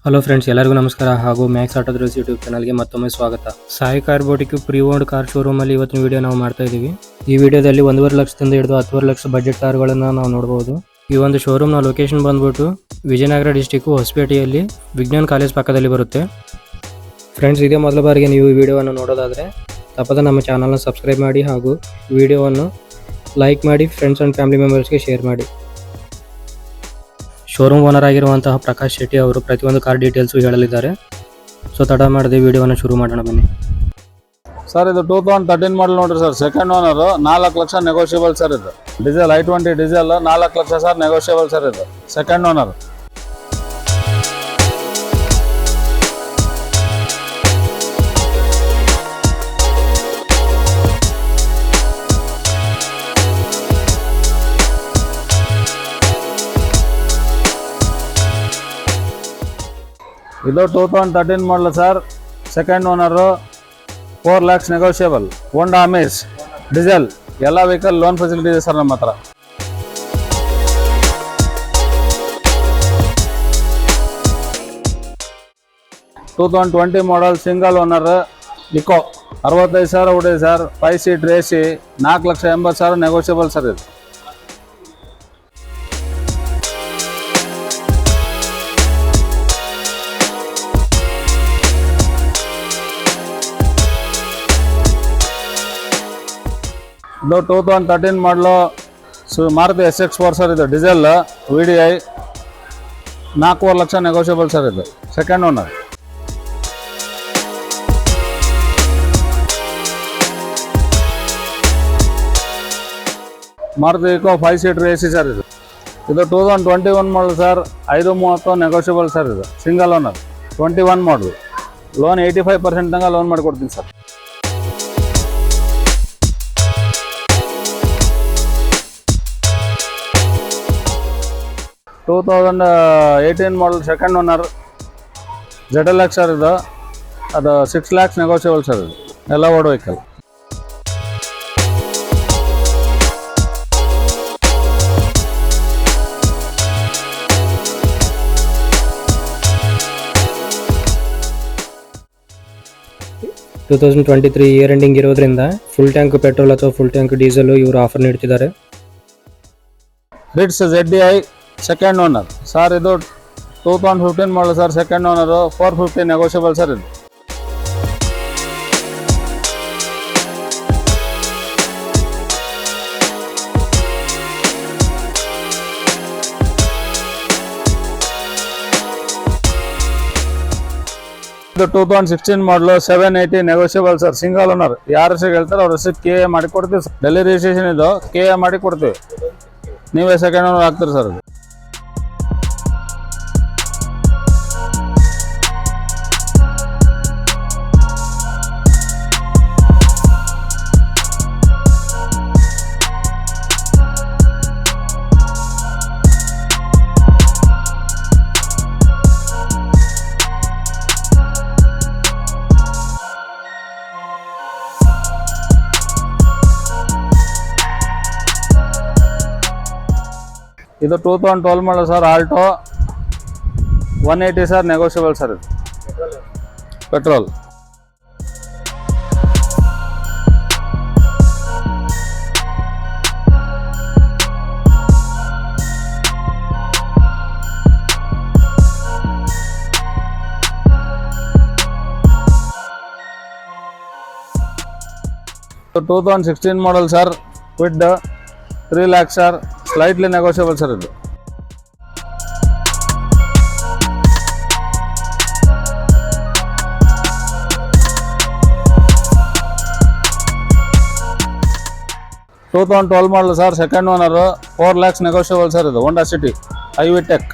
Hello friends, ಎಲ್ಲರಿಗೂ ನಮಸ್ಕಾರ ಹಾಗೂ ಮ್ಯಾಕ್ಸ್ ಆಟೋದ್ರಸ್ ಯೂಟ್ಯೂಬ್ ಚಾನಲ್ಗೆ ಮತ್ತೊಮ್ಮೆ ಸ್ವಾಗತ. Sai car boutique pre owned car showroom ಅಲ್ಲಿ ಇವತ್ತಿನ ವಿಡಿಯೋ ನಾವು ಮಾಡ್ತಾ ಇದೀವಿ. ಈ ವಿಡಿಯೋದಲ್ಲಿ 1.5 ಲಕ್ಷದಿಂದ ಹಿಡಿದು 10 ಲಕ್ಷ ಬಜೆಟ್ ಕಾರ್ಗಳನ್ನು ನಾವು ನೋಡಬಹುದು. ಈ ಒಂದು ಶೋರೂಮ್ನ ಲೊಕೇಶನ್ ಬಂದ್ಬಿಟ್ಟು ವಿಜಯನಗರ ಡಿಸ್ಟಿಕ್ ಹೊಸಪೇಟೆಯಲ್ಲಿ ವಿಜ್ಞಾನ್ ಕಾಲೇಜ್ ಪಕ್ಕದಲ್ಲಿ ಬರುತ್ತೆ. ಫ್ರೆಂಡ್ಸ್, ಇದೇ ಮೊದಲ ಬಾರಿಗೆ ನೀವು ಈ ವಿಡಿಯೋವನ್ನು ನೋಡೋದಾದರೆ ತಪ್ಪದೆ ನಮ್ಮ ಚಾನಲ್ನ ಸಬ್ಸ್ಕ್ರೈಬ್ ಮಾಡಿ ಹಾಗೂ ವಿಡಿಯೋವನ್ನು ಲೈಕ್ ಮಾಡಿ, ಫ್ರೆಂಡ್ಸ್ ಆ್ಯಂಡ್ ಫ್ಯಾಮಿಲಿ ಮೆಂಬರ್ಸ್ಗೆ ಶೇರ್ ಮಾಡಿ. ಶೋರೂಮ್ ಓನರ್ ಆಗಿರುವಂತಹ ಪ್ರಕಾಶ್ ಶೆಟ್ಟಿ ಅವರು ಪ್ರತಿಯೊಂದು ಕಾರ್ ಡೀಟೇಲ್ಸು ಹೇಳಲಿದ್ದಾರೆ. ಸೊ ತಡ ಮಾಡದೆ ವಿಡಿಯೋವನ್ನು ಶುರು ಮಾಡೋಣ ಬನ್ನಿ. ಸರ್, ಇದು 2013 ಮಾಡಲ್ ನೋಡ್ರಿ sir. Second owner, 4 lakh negotiable sir. ಇದು diesel I20 diesel 4 lakh sir, negotiable sir. ಇದು ಸೆಕೆಂಡ್ ಓನರ್. ಇದು 2013 model sir. Second owner, 4 lakhs negotiable. Honda Amaze diesel. ಎಲ್ಲ ವೆಹಿಕಲ್ ಲೋನ್ ಫೆಸಿಲಿಟಿ ಇದೆ ಸರ್ ನಮ್ಮ ಹತ್ರ. 2020 ಮಾಡಲ್ ಸಿಂಗಲ್ ಓನರ್ ಇಕೋ 65,000 ಹೊಡಿದೆ sir. 5 seat AC, 4,80,000 negotiable sir. ಇದು ಇದು 2013 ಮಾಡಲು ಮಾರುತಿ SX4 ಸರ್. ಇದು diesel VDI 4 lakh negotiable sir. ಇದು second owner. Maruti Eeco 5 seater AC sir. ಇದು 2021 ಮಾಡಲ್ ಸರ್. 530 negotiable sir. ಇದು ಸಿಂಗಲ್ ಓನರ್ 21 ಮಾಡಲ್. ಲೋನ್ 85% ತನಕ ಲೋನ್ ಮಾಡಿಕೊಡ್ತೀನಿ sir. 2018 model second owner ZLX sir. ಇದು 6 lakhs negotiable sir. ಇದು ಎಲ್ಲ ಓಡ್ ವೆಹಿಕಲ್. ಟೂ 2023 ಇಯರ್ ಎಂಡಿಂಗ್ ಇರೋದ್ರಿಂದ ಫುಲ್ ಟ್ಯಾಂಕ್ ಪೆಟ್ರೋಲ್ ಅಥವಾ ಫುಲ್ ಟ್ಯಾಂಕ್ ಡೀಸೆಲ್ ಇವರು ಆಫರ್ ನೀಡ್ತಿದ್ದಾರೆ. Ritz ZDI second owner sir. ಇದು 2015 model sir. Second owner 450 negotiable sir. ಇದು ಇದು 2016 ಮಾಡಲು 780 ನೆಗೋಷಿಯಬಲ್ ಸರ್. Single owner. ಯಾರ ಹೆಸರು ಹೇಳ್ತಾರೆ ಅವ್ರ ಹೆಸರು KA ಮಾಡಿ ಕೊಡ್ತೀವಿ ಸರ್. ಡೆಲ್ಲಿ ರಿಜಿಸ್ಟ್ರೇಷನ್ ಇದು KA ಮಾಡಿ ಕೊಡ್ತೀವಿ. ನೀವೇ ಸೆಕೆಂಡ್ ಓನರ್ ಆಗ್ತೀರಿ ಸರ್. ಇದು 2012 model sir. Alto 180 sir, negotiable sir. ಇದು ಪೆಟ್ರೋಲ್. ಇದು 2016 model sir. With 3 lakhs sir, slightly negotiable sir. ಇದು two 2012 model sir. Second owner 4 lakhs negotiable sir. ಇದು ಹೋಂಡಾ ಸಿಟಿ IV ಟೆಕ್.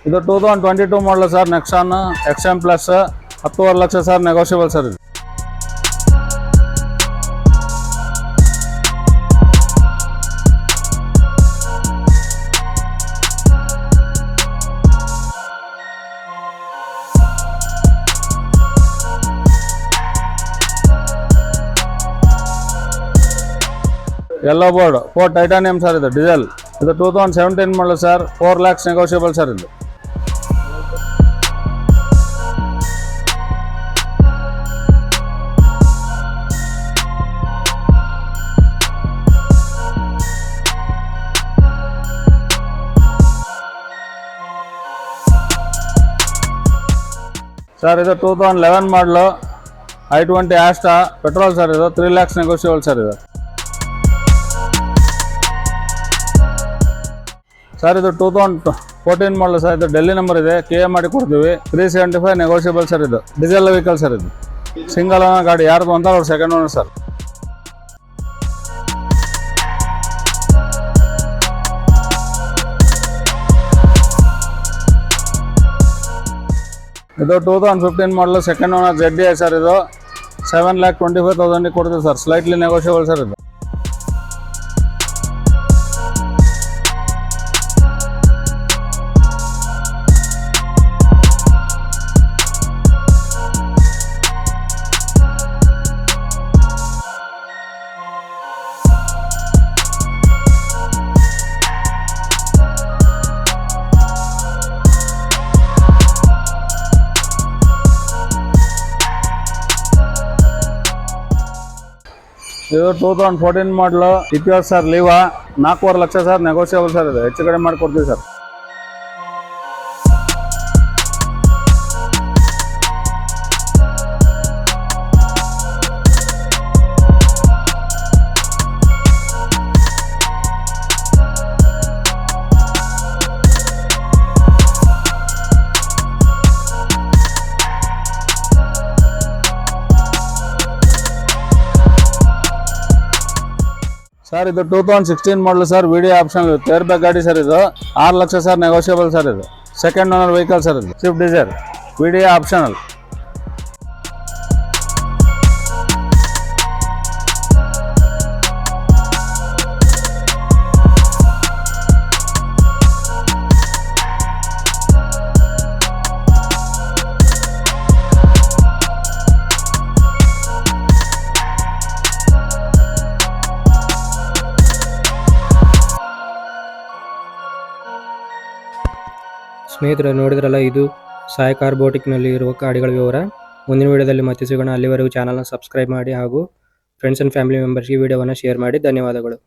ಇದು 2022 model sir. Nexon XM plus 10 lakh sir, negotiable sir. ಇದು yellow board 4 Titanium sir ಇದು diesel. ಇದು 2017 model sir. 4 lakhs negotiable sir ಇದು. Sir ಇದು 2011 ಮಾಡಲು i20 Asta petrol sir ಇದು. 3 lakhs negotiable sir ಇದು. ಸರ್ ಇದು 2014 ಮಾಡಲು ಸರ್. ಇದು ಡೆಲ್ಲಿ ನಂಬರ್ ಇದೆ, KA ಮಾಡಿ ಕೊಡ್ತೀವಿ. 375 ನೆಗೋಷಿಯಬಲ್ ಸರ್ ಇದು. ಡೀಸೆಲ್ ವೆಹಿಕಲ್ ಸರ್ ಇದು. ಸಿಂಗಲ್ ಓನರ್ ಗಾಡಿ, ಯಾರ್ದು ಅಂತ ಅವ್ರು ಸೆಕೆಂಡ್ ಓನರ್ ಸರ್. ಇದು 2015 ಮಾಡಲು ಸೆಕೆಂಡ್ ಓನರ್ ZDI ಸರ್ ಇದು. 7,25,000 ಕೊಡ್ತೀವಿ ಸರ್. ಸ್ಲೈಟ್ಲಿ ನೆಗೋಷಿಯಬಲ್ ಸರ್ ಇದು. ಇದು 2014 model Etios sir Liva. 4.5 lakh sir. Negotiable sir ಇದು. ಹೆಚ್ಚು ಕಡಿಮೆ ಮಾಡಿಕೊಡ್ತೀವಿ ಸರ್. ಸರ್ ಇದು 2016 model sir. Video option airbag ಗಾಡಿ ಸರ್ ಇದು. 6 ಲಕ್ಷ ಸರ್. ನೆಗೋಷಿಯಬಲ್ ಸರ್ ಇದು. ಸೆಕೆಂಡ್ ಓನರ್ ವೆಹಿಕಲ್ ಸರ್ ಇದು. Swift Dzire video optional. ಸ್ನೇಹಿತರೆ ನೋಡಿದ್ರಲ್ಲ, ಇದು ಸಾಯಿ ಕಾರ್ ಬೋಟಿಕ್ನಲ್ಲಿ ಇರುವ ಗಾಡಿಗಳ ವಿವರ. ಮುಂದಿನ ವಿಡಿಯೋದಲ್ಲಿ ಮತ್ತೆ ಸಿಗೋಣ. ಅಲ್ಲಿವರೆಗೂ ಚಾನಲ್ನ ಸಬ್ಸ್ಕ್ರೈಬ್ ಮಾಡಿ ಹಾಗೂ ಫ್ರೆಂಡ್ಸ್ ಆ್ಯಂಡ್ ಫ್ಯಾಮಿಲಿ ಮೆಂಬರ್ಸ್ಗೆ ವಿಡಿಯೋವನ್ನು ಶೇರ್ ಮಾಡಿ. ಧನ್ಯವಾದಗಳು.